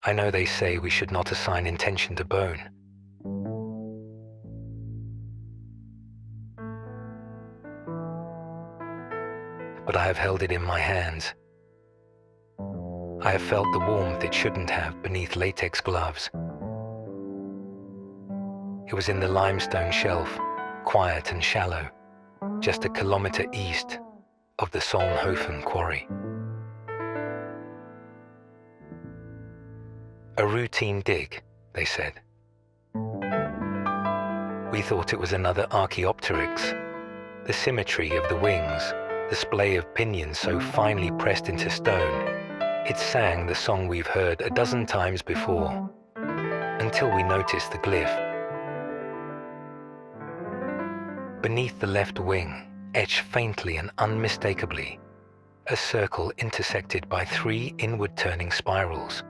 I know they say we should not assign intention to bone. But I have held it in my hands. I have felt the warmth it shouldn't have beneath latex gloves. It was in the limestone shelf, quiet and shallow, just a kilometer east of the Solnhofen quarry. A routine dig, they said. We thought it was another Archaeopteryx. The symmetry of the wings, the splay of pinions so finely pressed into stone, it sang the song we've heard a dozen times before, until we noticed the glyph. Beneath the left wing, etched faintly and unmistakably, a circle intersected by 3 inward-turning spirals.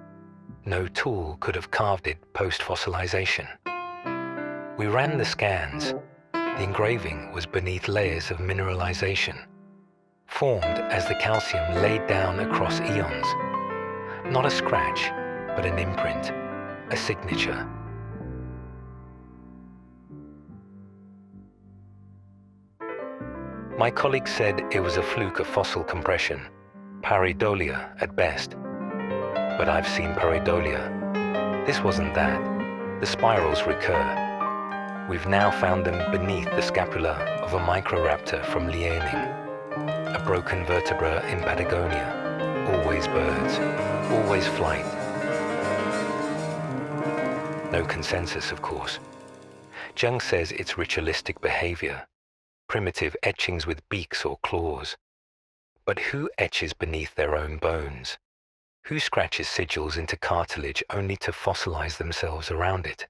No tool could have carved it post-fossilization. We ran the scans. The engraving was beneath layers of mineralization, formed as the calcium laid down across eons. Not a scratch, but an imprint, a signature. My colleague said it was a fluke of fossil compression, pareidolia at best. But I've seen pareidolia. This wasn't that. The spirals recur. We've now found them beneath the scapula of a microraptor from Liaoning, a broken vertebra in Patagonia. Always birds, always flight. No consensus, of course. Jung says it's ritualistic behavior, primitive etchings with beaks or claws. But who etches beneath their own bones? Who scratches sigils into cartilage only to fossilize themselves around it?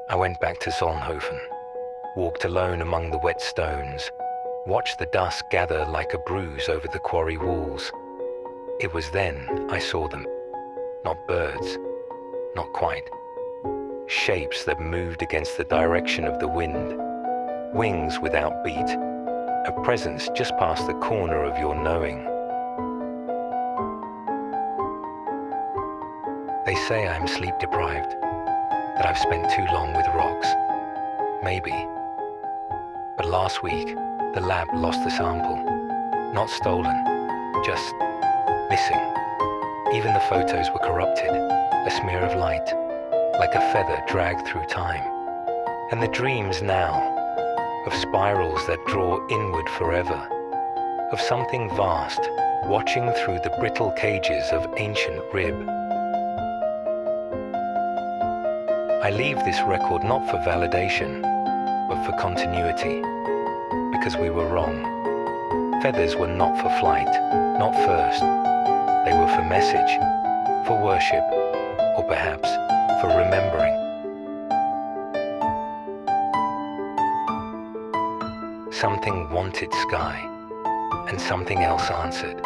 I went back to Solnhofen, walked alone among the wet stones, watched the dust gather like a bruise over the quarry walls. It was then I saw them. Not birds, not quite. Shapes that moved against the direction of the wind. Wings without beat. A presence just past the corner of your knowing. They say I'm sleep deprived, that I've spent too long with rocks. Maybe. But last week, the lab lost the sample. Not stolen, just missing. Even the photos were corrupted, a smear of light, like a feather dragged through time. And the dreams now, of spirals that draw inward forever, of something vast watching through the brittle cages of ancient rib. I leave this record not for validation, but for continuity, because we were wrong. Feathers were not for flight, not first. They were for message, for worship, or perhaps for remembering. Something wanted sky, and something else answered.